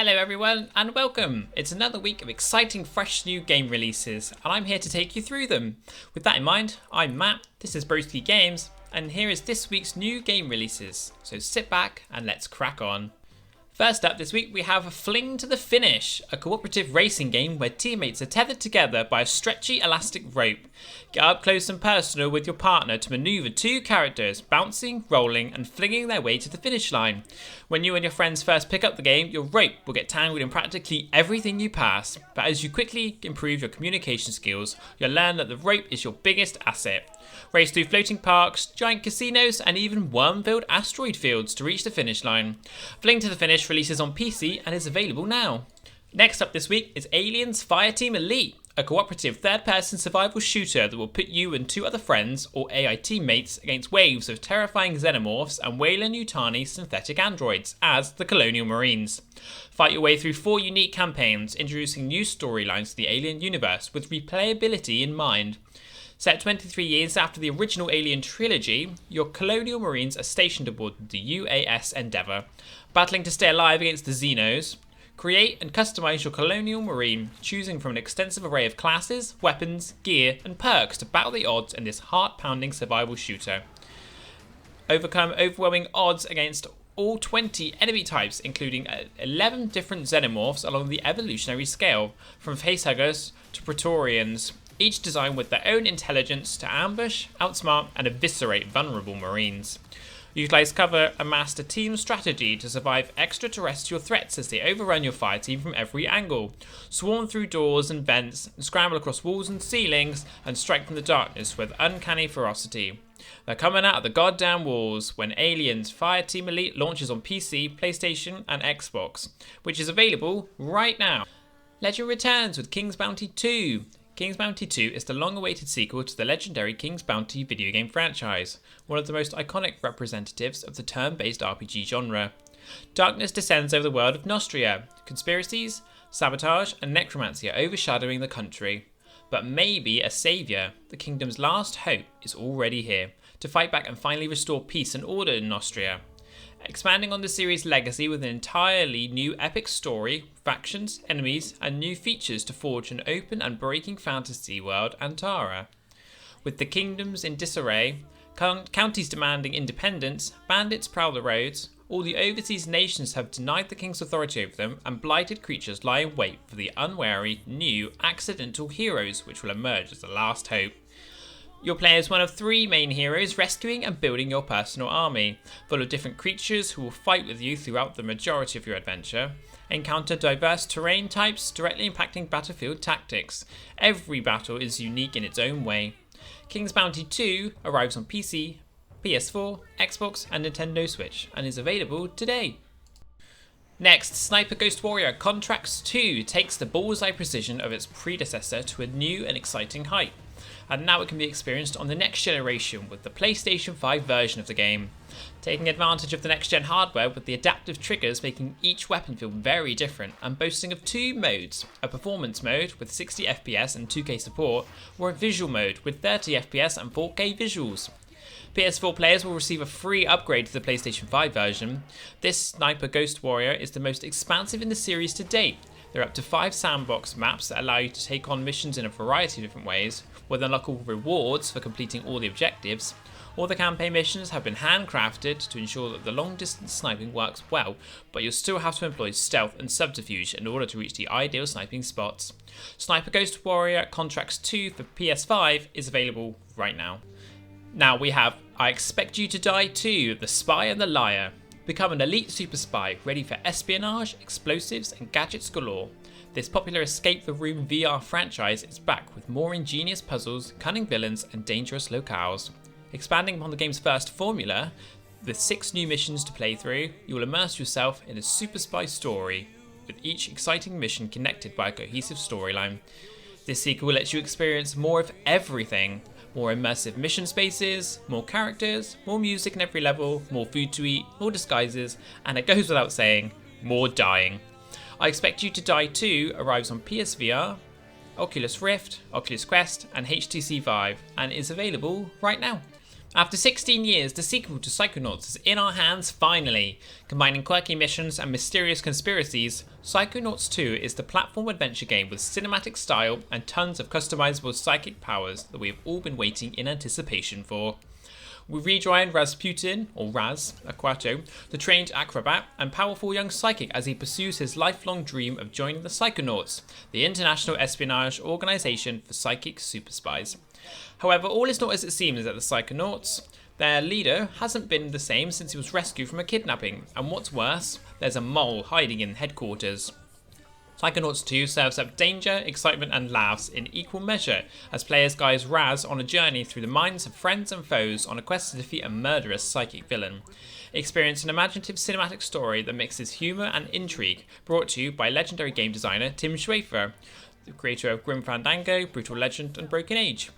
Hello everyone and welcome! It's another week of exciting fresh new game releases and I'm here to take you through them. With that in mind, I'm Matt, this is Broski Games, and here is this week's new game releases. So sit back and let's crack on. First up this week we have Fling to the Finish, a cooperative racing game where teammates are tethered together by a stretchy elastic rope. Get up close and personal with your partner to manoeuvre two characters, bouncing, rolling and flinging their way to the finish line. When you and your friends first pick up the game, your rope will get tangled in practically everything you pass, but as you quickly improve your communication skills, you'll learn that the rope is your biggest asset. Race through floating parks, giant casinos and even worm-filled asteroid fields to reach the finish line. Fling to the Finish releases on PC and is available now. Next up this week is Aliens Fireteam Elite, a cooperative third-person survival shooter that will put you and two other friends or AI teammates against waves of terrifying xenomorphs and Weyland-Yutani synthetic androids as the Colonial Marines. Fight your way through 4 unique campaigns, introducing new storylines to the Alien universe with replayability in mind. Set 23 years after the original Alien trilogy, your Colonial Marines are stationed aboard the UAS Endeavour, battling to stay alive against the Xenos. Create and customize your Colonial Marine, choosing from an extensive array of classes, weapons, gear, and perks to battle the odds in this heart-pounding survival shooter. Overcome overwhelming odds against all 20 enemy types, including 11 different xenomorphs along the evolutionary scale, from facehuggers to Praetorians, each designed with their own intelligence to ambush, outsmart, and eviscerate vulnerable Marines. Utilize cover and master team strategy to survive extraterrestrial threats as they overrun your fire team from every angle. Swarm through doors and vents, and scramble across walls and ceilings, and strike from the darkness with uncanny ferocity. They're coming out of the goddamn walls when Aliens Fireteam Elite launches on PC, PlayStation, and Xbox, which is available right now. Legend returns with King's Bounty 2. King's Bounty 2 is the long-awaited sequel to the legendary King's Bounty video game franchise, one of the most iconic representatives of the turn-based RPG genre. Darkness descends over the world of Nostria, conspiracies, sabotage and necromancy are overshadowing the country. But maybe a saviour, the kingdom's last hope, is already here, to fight back and finally restore peace and order in Nostria. Expanding on the series' legacy with an entirely new epic story, factions, enemies, and new features to forge an open and breaking fantasy world Antara. With the kingdoms in disarray, counties demanding independence, bandits prowl the roads, all the overseas nations have denied the king's authority over them, and blighted creatures lie in wait for the unwary, new, accidental heroes which will emerge as the last hope. You'll play as one of 3 main heroes, rescuing and building your personal army, full of different creatures who will fight with you throughout the majority of your adventure. Encounter diverse terrain types, directly impacting battlefield tactics. Every battle is unique in its own way. King's Bounty 2 arrives on PC, PS4, Xbox and Nintendo Switch, and is available today. Next, Sniper Ghost Warrior Contracts 2 takes the bullseye precision of its predecessor to a new and exciting height, and now it can be experienced on the next generation with the PlayStation 5 version of the game. Taking advantage of the next gen hardware with the adaptive triggers making each weapon feel very different and boasting of 2 modes, a performance mode with 60 FPS and 2K support, or a visual mode with 30 FPS and 4K visuals. PS4 players will receive a free upgrade to the PlayStation 5 version. This Sniper Ghost Warrior is the most expansive in the series to date. There are up to 5 sandbox maps that allow you to take on missions in a variety of different ways, with unlockable rewards for completing all the objectives. All the campaign missions have been handcrafted to ensure that the long distance sniping works well, but you'll still have to employ stealth and subterfuge in order to reach the ideal sniping spots. Sniper Ghost Warrior Contracts 2 for PS5 is available right now. Now we have I Expect You to Die 2, The Spy and the Liar. Become an elite super spy, ready for espionage, explosives and gadgets galore. This popular Escape the Room VR franchise is back with more ingenious puzzles, cunning villains and dangerous locales. Expanding upon the game's first formula, with 6 new missions to play through, you will immerse yourself in a super spy story, with each exciting mission connected by a cohesive storyline. This sequel lets you experience more of everything. More immersive mission spaces, more characters, more music in every level, more food to eat, more disguises, and it goes without saying, more dying. I Expect You to Die 2 arrives on PSVR, Oculus Rift, Oculus Quest, and HTC Vive, and is available right now. After 16 years, the sequel to Psychonauts is in our hands finally. Combining quirky missions and mysterious conspiracies, Psychonauts 2 is the platform adventure game with cinematic style and tons of customizable psychic powers that we have all been waiting in anticipation for. We rejoin Rasputin, or Raz, Aquato, the trained acrobat and powerful young psychic as he pursues his lifelong dream of joining the Psychonauts, the international espionage organisation for psychic super spies. However, all is not as it seems at the Psychonauts. Their leader hasn't been the same since he was rescued from a kidnapping, and what's worse, there's a mole hiding in headquarters. Psychonauts 2 serves up danger, excitement and laughs in equal measure as players guide Raz on a journey through the minds of friends and foes on a quest to defeat a murderous psychic villain. Experience an imaginative cinematic story that mixes humour and intrigue, brought to you by legendary game designer Tim Schafer, the creator of Grim Fandango, Brutal Legend and Broken Age.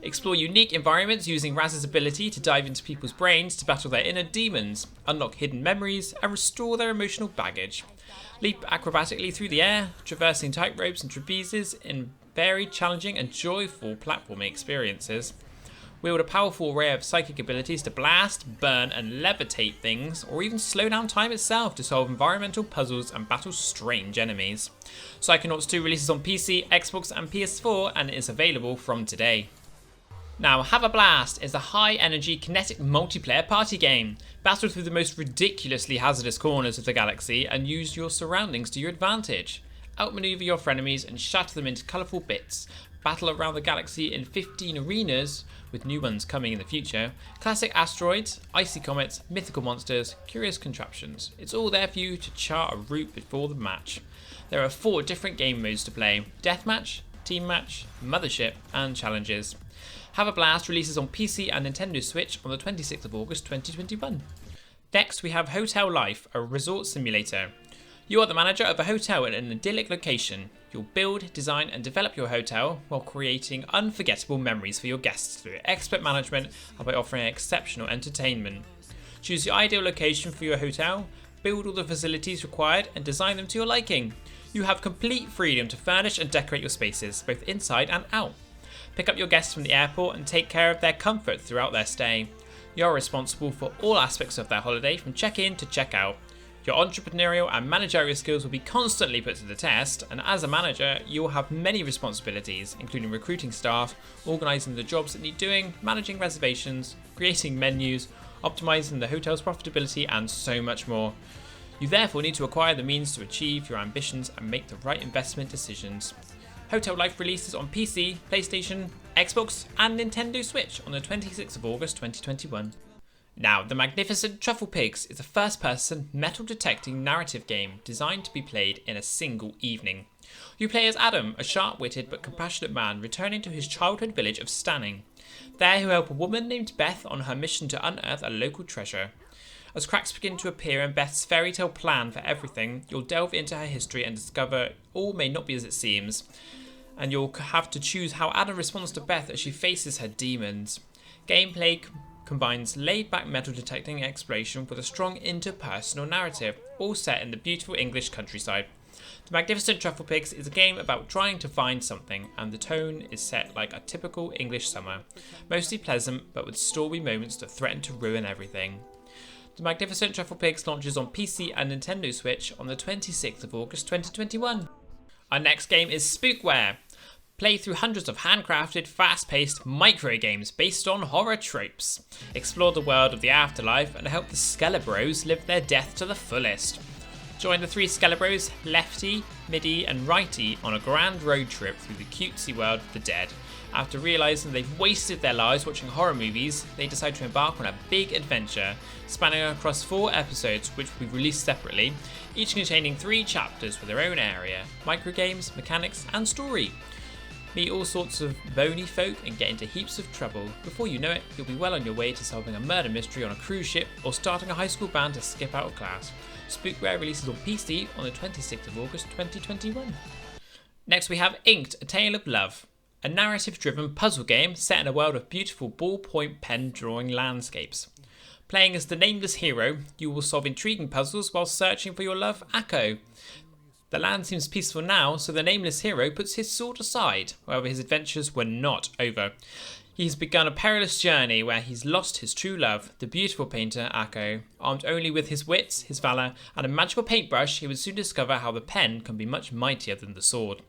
Explore unique environments using Raz's ability to dive into people's brains to battle their inner demons, unlock hidden memories and restore their emotional baggage. Leap acrobatically through the air, traversing tightropes and trapezes in varied, challenging and joyful platforming experiences. Wield a powerful array of psychic abilities to blast, burn and levitate things, or even slow down time itself to solve environmental puzzles and battle strange enemies. Psychonauts 2 releases on PC, Xbox and PS4 and is available from today. Now, Have a Blast is a high-energy, kinetic multiplayer party game. Battle through the most ridiculously hazardous corners of the galaxy and use your surroundings to your advantage. Outmaneuver your frenemies and shatter them into colourful bits. Battle around the galaxy in 15 arenas, with new ones coming in the future. Classic asteroids, icy comets, mythical monsters, curious contraptions. It's all there for you to chart a route before the match. There are 4 different game modes to play: Deathmatch, Team Match, Mothership and Challenges. Have a Blast releases on PC and Nintendo Switch on the 26th of August 2021. Next we have Hotel Life, a resort simulator. You are the manager of a hotel in an idyllic location. You'll build, design and develop your hotel while creating unforgettable memories for your guests through expert management and by offering exceptional entertainment. Choose the ideal location for your hotel, build all the facilities required and design them to your liking. You have complete freedom to furnish and decorate your spaces, both inside and out. Pick up your guests from the airport and take care of their comfort throughout their stay. You're responsible for all aspects of their holiday from check-in to check-out. Your entrepreneurial and managerial skills will be constantly put to the test, and as a manager, you will have many responsibilities, including recruiting staff, organising the jobs that need doing, managing reservations, creating menus, optimising the hotel's profitability, and so much more. You therefore need to acquire the means to achieve your ambitions and make the right investment decisions. Hotel Life releases on PC, PlayStation, Xbox and Nintendo Switch on the 26th of August 2021. Now, The Magnificent Truffle Pigs is a first-person, metal-detecting narrative game designed to be played in a single evening. You play as Adam, a sharp-witted but compassionate man returning to his childhood village of Stanning. There he'll help a woman named Beth on her mission to unearth a local treasure. As cracks begin to appear in Beth's fairy tale plan for everything, you'll delve into her history and discover all may not be as it seems. And you'll have to choose how Adam responds to Beth as she faces her demons. Gameplay combines laid-back metal detecting exploration with a strong interpersonal narrative, all set in the beautiful English countryside. The Magnificent Truffle Pigs is a game about trying to find something, and the tone is set like a typical English summer, mostly pleasant but with stormy moments that threaten to ruin everything. The Magnificent Truffle Pigs launches on PC and Nintendo Switch on the 26th of August 2021. Our next game is Spookware. Play through hundreds of handcrafted, fast-paced micro games based on horror tropes. Explore the world of the afterlife and help the Skelebros live their death to the fullest. Join the 3 Skelebros, Lefty, Middy and Righty on a grand road trip through the cutesy world of the dead. After realising they've wasted their lives watching horror movies, they decide to embark on a big adventure, spanning across 4 episodes which will be released separately, each containing 3 chapters for their own area, microgames, mechanics and story. Meet all sorts of bony folk and get into heaps of trouble. Before you know it, you'll be well on your way to solving a murder mystery on a cruise ship or starting a high school band to skip out of class. Spookware releases on PC on the 26th of August 2021. Next we have Inked, A Tale of Love, a narrative-driven puzzle game set in a world of beautiful ballpoint pen drawing landscapes. Playing as the nameless hero, you will solve intriguing puzzles while searching for your love, Akko. The land seems peaceful now, so the nameless hero puts his sword aside. However, his adventures were not over. He's begun a perilous journey where he's lost his true love, the beautiful painter Akko. Armed only with his wits, his valour, and a magical paintbrush, he would soon discover how the pen can be much mightier than the sword.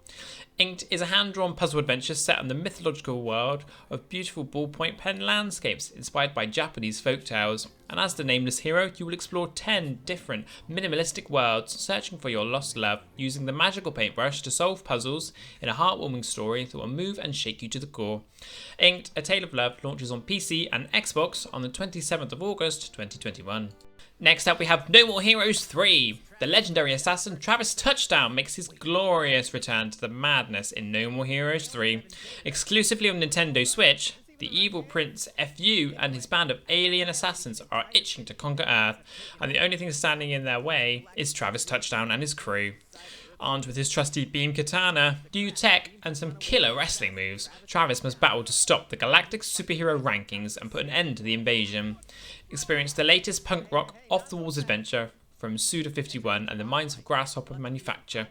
Inked is a hand-drawn puzzle adventure set in the mythological world of beautiful ballpoint pen landscapes inspired by Japanese folktales. And as the nameless hero, you will explore 10 different minimalistic worlds, searching for your lost love, using the magical paintbrush to solve puzzles in a heartwarming story that will move and shake you to the core. Inked, A Tale of Love launches on PC and Xbox on the 27th of August 2021. Next up we have No More Heroes 3. The legendary assassin Travis Touchdown makes his glorious return to the madness in No More Heroes 3. Exclusively on Nintendo Switch, the evil Prince FU and his band of alien assassins are itching to conquer Earth, and the only thing standing in their way is Travis Touchdown and his crew. Armed with his trusty beam katana, new tech, and some killer wrestling moves, Travis must battle to stop the galactic superhero rankings and put an end to the invasion. Experience the latest punk rock off-the-walls adventure from Suda51 and the Minds of Grasshopper manufacture.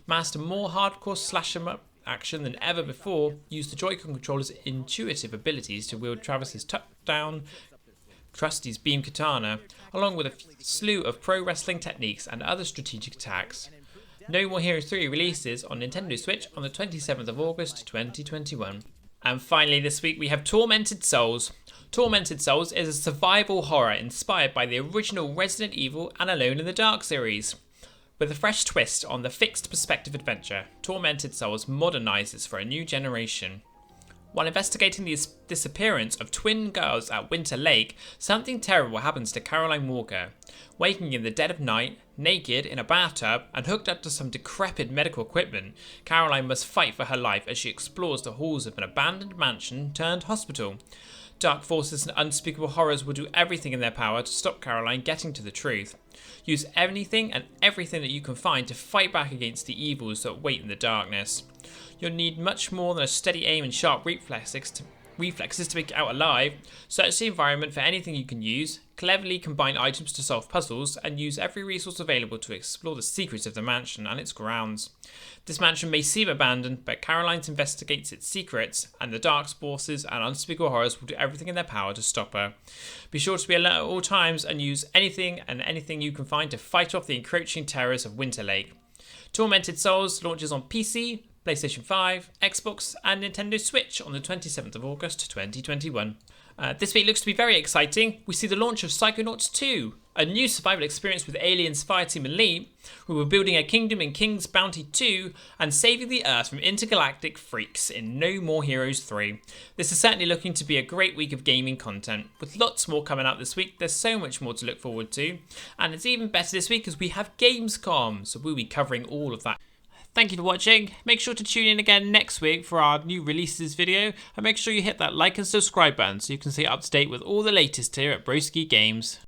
Master more hardcore slash-em-up action than ever before. Use the Joy-Con controller's intuitive abilities to wield Travis's touchdown, Trusty's beam katana, along with a slew of pro wrestling techniques and other strategic attacks. No More Heroes 3 releases on Nintendo Switch on the 27th of August 2021. And finally this week we have Tormented Souls. Tormented Souls is a survival horror inspired by the original Resident Evil and Alone in the Dark series. With a fresh twist on the fixed perspective adventure, Tormented Souls modernizes for a new generation. While investigating the disappearance of twin girls at Winter Lake, something terrible happens to Caroline Walker. Waking in the dead of night, naked in a bathtub, and hooked up to some decrepit medical equipment, Caroline must fight for her life as she explores the halls of an abandoned mansion turned hospital. Dark forces and unspeakable horrors will do everything in their power to stop Caroline getting to the truth. Use anything and everything that you can find to fight back against the evils that wait in the darkness. You'll need much more than a steady aim and sharp reflexes to make it out alive. Search the environment for anything you can use, cleverly combine items to solve puzzles, and use every resource available to explore the secrets of the mansion and its grounds. This mansion may seem abandoned, but Caroline investigates its secrets, and the dark forces and unspeakable horrors will do everything in their power to stop her. Be sure to be alert at all times and use anything you can find to fight off the encroaching terrors of Winter Lake. Tormented Souls launches on PC, PlayStation 5, Xbox and Nintendo Switch on the 27th of August 2021. This week looks to be very exciting. We see the launch of Psychonauts 2, a new survival experience with aliens Fireteam Elite, who were building a kingdom in King's Bounty 2 and saving the Earth from intergalactic freaks in No More Heroes 3. This is certainly looking to be a great week of gaming content, with lots more coming out this week. There's so much more to look forward to, and it's even better this week as we have Gamescom, so we'll be covering all of that. Thank you for watching. Make sure to tune in again next week for our new releases video, and make sure you hit that like and subscribe button so you can stay up to date with all the latest here at Broski Games.